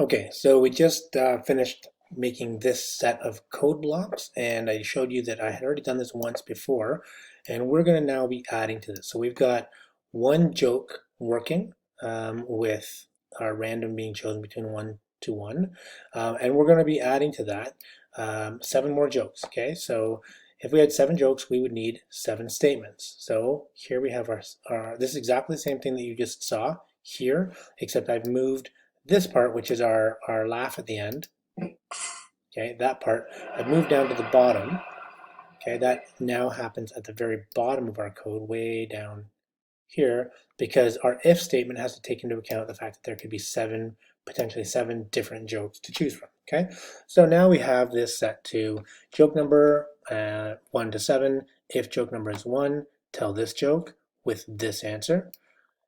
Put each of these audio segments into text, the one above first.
Okay, so we just finished making this set of code blocks, and I showed you that I had already done this once before, and we're going to now be adding to this. So we've got one joke working with our random being chosen between 1 to 1, and we're going to be adding to that 7 more jokes. Okay, so if we had 7 jokes, we would need 7 statements. So here we have this is exactly the same thing that you just saw here, except I've moved this part, which is our laugh at the end, okay, that part, I've moved down to the bottom. Okay, that now happens at the very bottom of our code, way down here, because our if statement has to take into account the fact that there could be potentially seven different jokes to choose from. Okay, so now we have this set to joke number 1 to 7. If joke number is 1, tell this joke with this answer.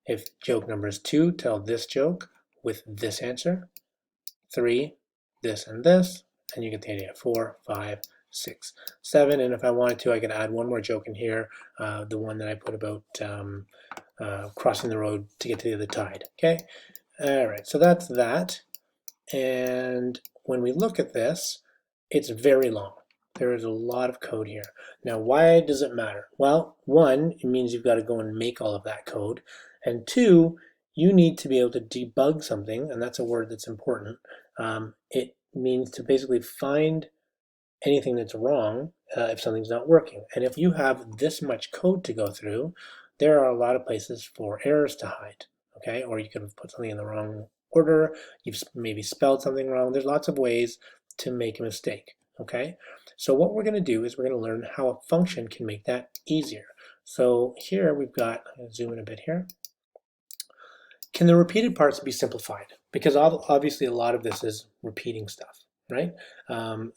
If joke number is 2, tell this joke with this answer. 3, this and this, and you get the idea. 4, 5, 6, 7, and if I wanted to, I could add one more joke in here, the one that I put about crossing the road to get to the other tide. Okay, all right, so that's that. And when we look at this, it's very long. There is a lot of code here. Now, why does it matter? Well, one, it means you've got to go and make all of that code. And two, you need to be able to debug something, and that's a word that's important. It means to basically find anything that's wrong if something's not working. And if you have this much code to go through, there are a lot of places for errors to hide, okay? Or you could have put something in the wrong order, you've maybe spelled something wrong. There's lots of ways to make a mistake, okay? So what we're gonna do is we're gonna learn how a function can make that easier. So here we've got, I'm gonna zoom in a bit here. Can the repeated parts be simplified? Because obviously a lot of this is repeating stuff, right?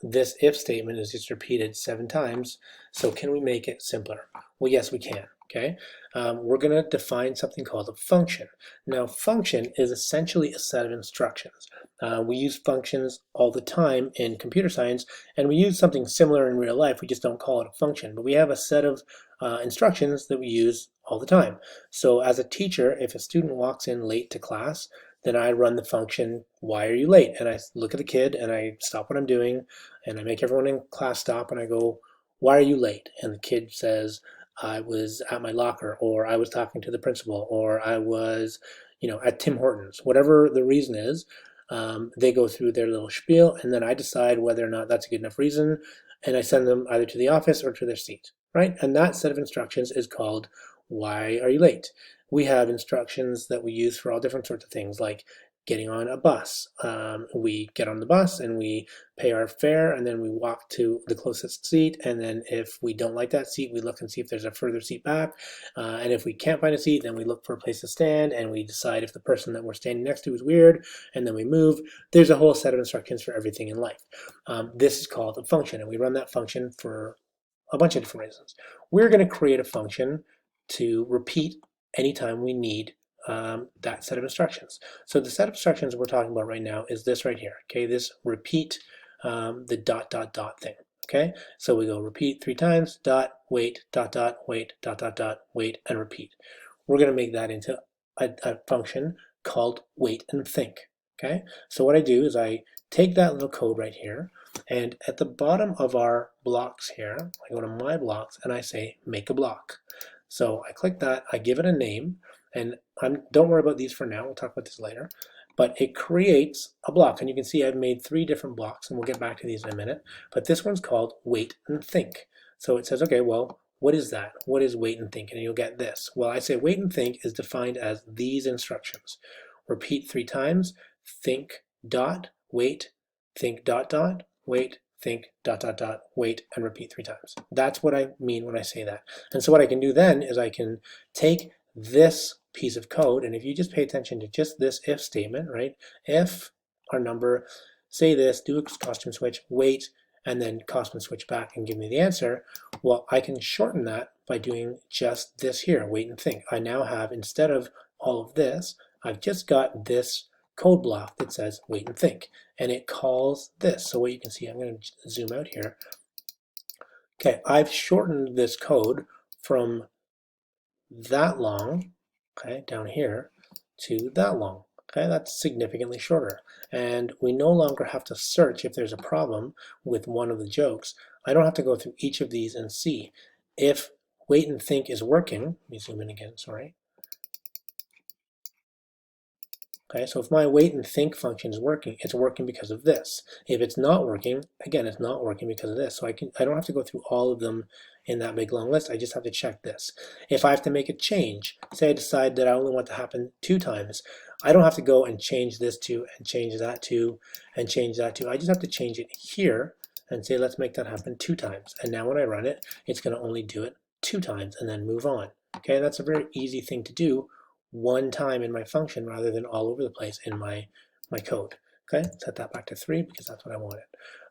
This if statement is just repeated 7 times, so can we make it simpler? Well, yes, we can, okay? We're going to define something called a function. Now, function is essentially a set of instructions. We use functions all the time in computer science, and we use something similar in real life. We just don't call it a function, but we have a set of instructions that we use all the time. So as a teacher, if a student walks in late to class, then I run the function, why are you late? And I look at the kid and I stop what I'm doing and I make everyone in class stop and I go, why are you late? And the kid says, I was at my locker, or I was talking to the principal, or I was, at Tim Hortons. Whatever the reason is, they go through their little spiel and then I decide whether or not that's a good enough reason, and I send them either to the office or to their seat, right? And that set of instructions is called why are you late? We have instructions that we use for all different sorts of things, like getting on a bus. We get on the bus and we pay our fare, and then we walk to the closest seat. And then if we don't like that seat, we look and see if there's a further seat back. And if we can't find a seat, then we look for a place to stand, and we decide if the person that we're standing next to is weird, and then we move. There's a whole set of instructions for everything in life. This is called a function, and we run that function for a bunch of different reasons. We're going to create a function to repeat anytime we need that set of instructions. So the set of instructions we're talking about right now is this right here. Okay, this repeat the dot dot dot thing. Okay, so we go repeat 3 times, dot, wait, dot dot, wait, dot dot dot, wait, and repeat. We're going to make that into a function called wait and think. Okay, so what I do is I take that little code right here, and at the bottom of our blocks here, I go to my blocks and I say make a block. So I click that, I give it a name, and don't worry about these for now, we'll talk about this later, but it creates a block. And you can see I've made 3 different blocks, and we'll get back to these in a minute, but this one's called wait and think. So it says, okay, well, what is that? What is wait and think? And you'll get this. Well, I say wait and think is defined as these instructions. Repeat 3 times, think dot, wait, think dot dot, wait, think dot dot dot, wait, and repeat 3 times. That's what I mean when I say that. And so what I can do then is I can take this piece of code, and if you just pay attention to just this if statement, right? If our number, say this, do a costume switch, wait, and then costume switch back and give me the answer, well, I can shorten that by doing just this here, wait and think. I now have, instead of all of this, I've just got this code block that says wait and think, and it calls this. So what you can see, I'm going to zoom out here. Okay, I've shortened this code from that long, okay, down here, to that long. Okay, that's significantly shorter. And we no longer have to search if there's a problem with one of the jokes. I don't have to go through each of these and see. If wait and think is working, let me zoom in again, sorry. Okay, so if my wait and think function is working, it's working because of this. If it's not working, again, it's not working because of this. So I don't have to go through all of them in that big long list. I just have to check this. If I have to make a change, say I decide that I only want to happen 2 times, I don't have to go and change this to, and change that to, and change that to. I just have to change it here and say, let's make that happen 2 times. And now when I run it, it's going to only do it 2 times and then move on. Okay, that's a very easy thing to do one time in my function rather than all over the place in my code. Okay, set that back to 3 because that's what I wanted.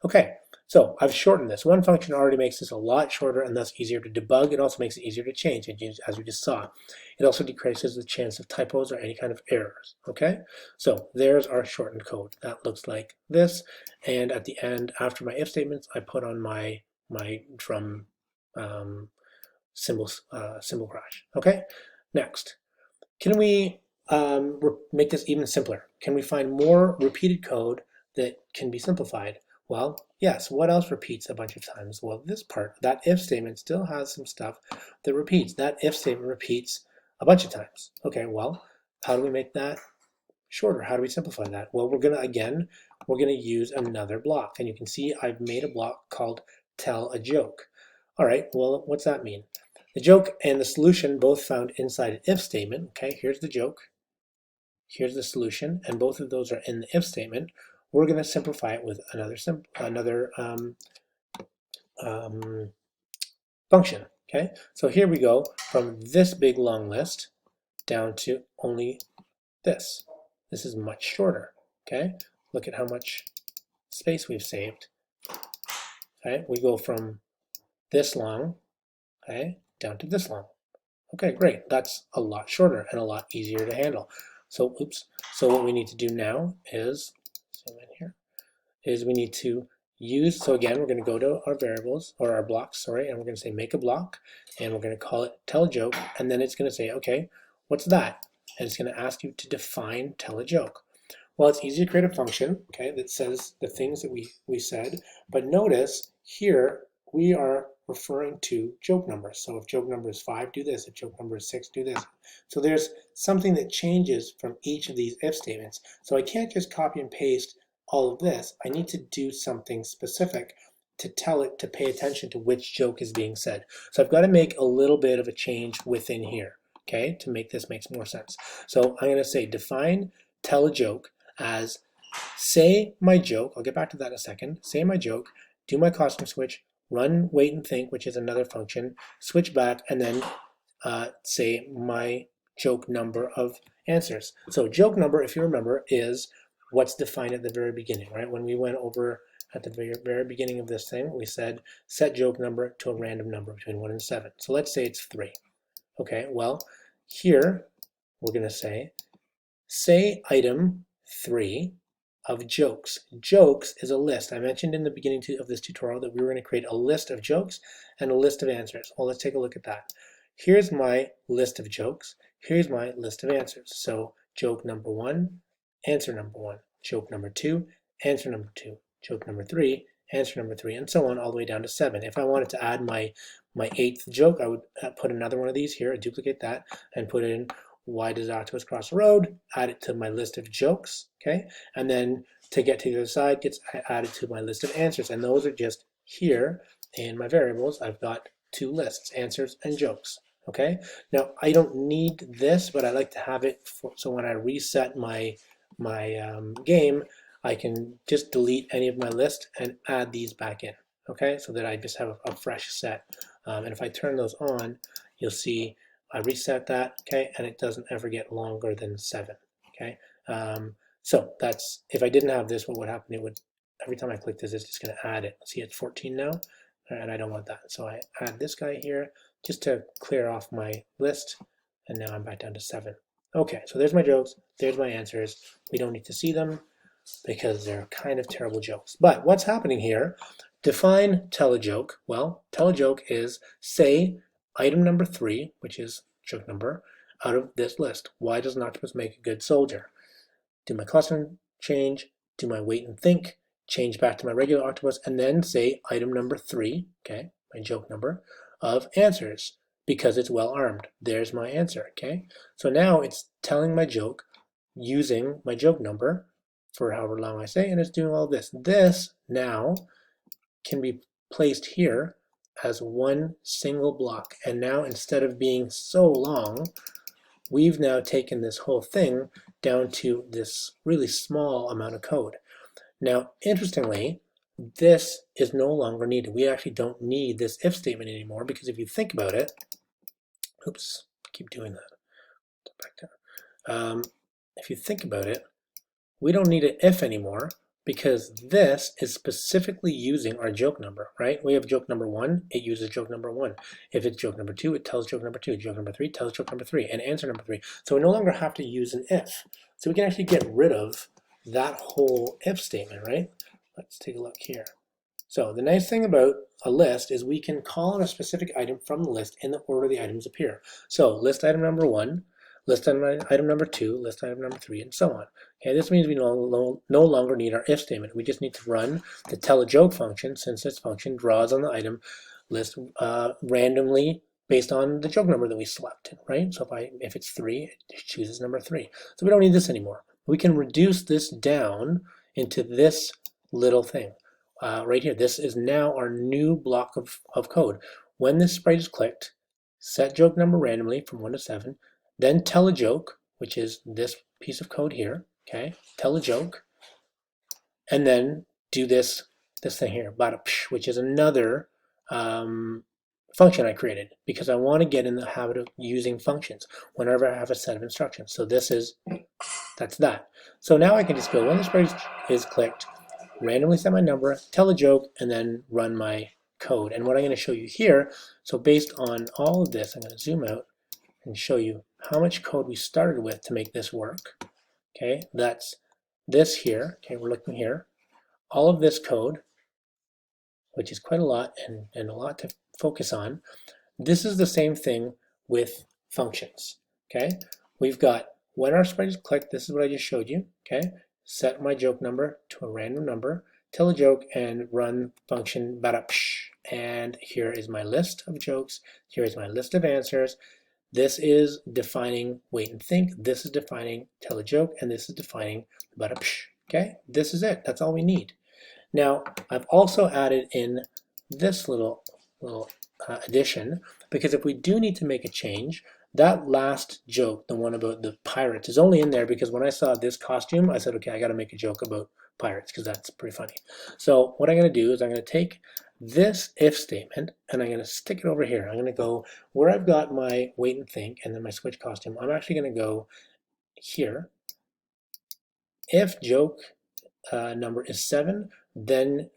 Okay, so I've shortened this. One function already makes this a lot shorter and thus easier to debug. It also makes it easier to change, as we just saw. It also decreases the chance of typos or any kind of errors. Okay, so there's our shortened code. That looks like this. And at the end, after my if statements, I put on my drum symbol crash. Okay, next. Can we make this even simpler? Can we find more repeated code that can be simplified? Well, yes. What else repeats a bunch of times? Well, this part, that if statement still has some stuff that repeats. That if statement repeats a bunch of times. Okay, well, how do we make that shorter? How do we simplify that? Well, we're gonna use another block. And you can see I've made a block called tell a joke. All right, well, what's that mean? The joke and the solution both found inside an if statement. Okay, here's the joke, here's the solution, and both of those are in the if statement. We're going to simplify it with another function. Okay, so here we go from this big long list down to only this. This is much shorter. Okay, look at how much space we've saved. Okay, we go from this long, okay, down to this long. Okay, great. That's a lot shorter and a lot easier to handle. So, oops. So what we need to do now is, zoom in here, is we need to use, so again, we're going to go to our variables, or our blocks, sorry, and we're going to say make a block, and we're going to call it tell a joke, and then it's going to say, okay, what's that? And it's going to ask you to define tell a joke. Well, it's easy to create a function, okay, that says the things that we said, but notice here we are referring to joke numbers. So if joke number is 5, do this. If joke number is 6, do this. So there's something that changes from each of these if statements. So I can't just copy and paste all of this. I need to do something specific to tell it to pay attention to which joke is being said. So I've got to make a little bit of a change within here, okay, to make this make more sense. So I'm going to say define tell a joke as say my joke, I'll get back to that in a second, say my joke, do my costume switch, run wait and think, which is another function, switch back, and then say my joke number of answers. So joke number, if you remember, is what's defined at the very beginning, right? When we went over at the very beginning of this thing, we said set joke number to a random number between 1 and 7. So let's say it's 3. Okay, well, here we're going to say item 3 of jokes. Jokes is a list. I mentioned in the beginning of this tutorial that we were going to create a list of jokes and a list of answers. Well, let's take a look at that. Here's my list of jokes. Here's my list of answers. So joke number 1, answer number 1. Joke number 2, answer number 2. Joke number 3, answer number 3, and so on all the way down to 7. If I wanted to add my 8th joke, I would put another one of these here, duplicate that, and put in why does octopus cross the road, add it to my list of jokes, okay? And then to get to the other side gets added to my list of answers. And those are just here in my variables. I've got 2 lists, answers and jokes, okay? Now, I don't need this, but I like to have it so when I reset my game, I can just delete any of my list and add these back in, okay? So that I just have a fresh set. And if I turn those on, you'll see I reset that, okay, and it doesn't ever get longer than 7, okay? So that's, if I didn't have this, what would happen? It would, every time I click this, it's just going to add it. See, it's 14 now, and I don't want that. So I add this guy here just to clear off my list, and now I'm back down to 7. Okay, so there's my jokes, there's my answers. We don't need to see them because they're kind of terrible jokes. But what's happening here? Define tell a joke. Well, tell a joke is say item number 3, which is joke number, out of this list. Why does an octopus make a good soldier? do my clustering change, do my wait and think, change back to my regular octopus, and then say item number 3, okay, my joke number of answers, because it's well armed. There's my answer, okay? So now it's telling my joke using my joke number for however long I say, and it's doing all this. This now can be placed here as one single block. And now instead of being so long, we've now taken this whole thing down to this really small amount of code. Now, interestingly, this is no longer needed. We actually don't need this if statement anymore, because if you think about it, oops, keep doing that. Back down. If you think about it, we don't need an if anymore, because this is specifically using our joke number, right? We have joke number 1, it uses joke number 1. If it's joke number 2, it tells joke number 2. Joke number 3 tells joke number 3, and answer number 3. So we no longer have to use an if. So we can actually get rid of that whole if statement, right? Let's take a look here. So the nice thing about a list is we can call on a specific item from the list in the order the items appear. So list item number 1, list item number 2, list item number 3, and so on. Okay, this means we no longer need our if statement. We just need to run the tell a joke function, since this function draws on the item list randomly based on the joke number that we selected, right? So if it's 3, it chooses number 3. So we don't need this anymore. We can reduce this down into this little thing right here. This is now our new block of code. When this sprite is clicked, set joke number randomly from 1 to 7, then tell a joke, which is this piece of code here, okay? Tell a joke, and then do this thing here, which is another function I created, because I want to get in the habit of using functions whenever I have a set of instructions. So that's that. So now I can just go, when the sprite is clicked, randomly set my number, tell a joke, and then run my code. And what I'm going to show you here, so based on all of this, I'm going to zoom out and show you how much code we started with to make this work. Okay, that's this here. Okay, we're looking here. All of this code, which is quite a lot and a lot to focus on. This is the same thing with functions. Okay, we've got when our sprite is clicked, this is what I just showed you. Okay, set my joke number to a random number, tell a joke, and run function and here is my list of jokes. Here is my list of answers. This is defining wait and think. This is defining tell a joke, and this is defining okay, this is it. That's all we need. Now, I've also added in this little addition, because if we do need to make a change, that last joke, the one about the pirates, is only in there because when I saw this costume, I said, okay, I got to make a joke about pirates because that's pretty funny. So what I'm going to do is I'm going to take this if statement and I'm going to stick it over here. I'm going to go where I've got my wait and think and then my switch costume. I'm actually going to go here. If joke number is 7, then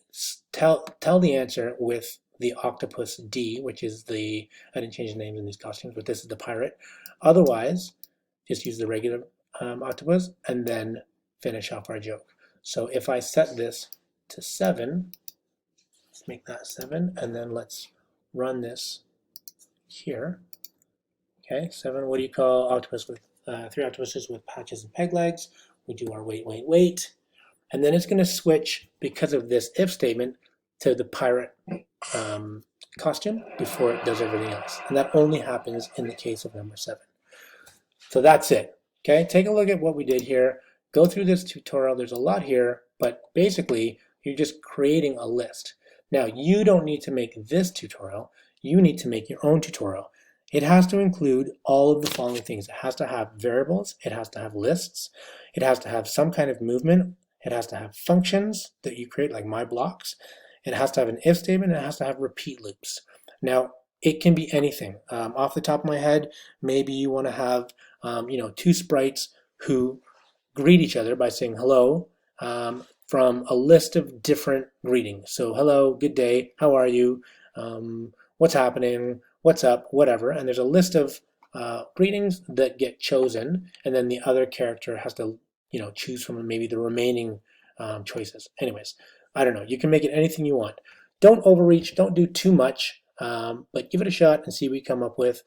tell the answer with the octopus D, which is I didn't change the names in these costumes, but this is the pirate. Otherwise, just use the regular octopus and then finish off our joke. So if I set this to 7, let's make that 7, and then let's run this here. Okay, 7, what do you call octopus with 3 octopuses with patches and peg legs? We do our wait, wait, wait. And then it's going to switch, because of this if statement, to the pirate costume before it does everything else. And that only happens in the case of number 7. So that's it. Okay, take a look at what we did here. Go through this tutorial. There's a lot here, but basically you're just creating a list. Now, you don't need to make this tutorial. You need to make your own tutorial. It has to include all of the following things. It has to have variables. It has to have lists. It has to have some kind of movement. It has to have functions that you create, like my blocks. It has to have an if statement. It has to have repeat loops. Now, it can be anything. Off the top of my head, maybe you want to have 2 sprites who greet each other by saying hello from a list of different greetings. So hello, good day, how are you, what's happening, what's up, whatever. And there's a list of greetings that get chosen, and then the other character has to choose from maybe the remaining choices. Anyways, I don't know. You can make it anything you want. Don't overreach. Don't do too much, but give it a shot and see what you come up with.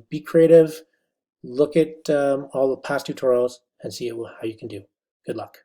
Be creative. Look at all the past tutorials and see how you can do. Good luck.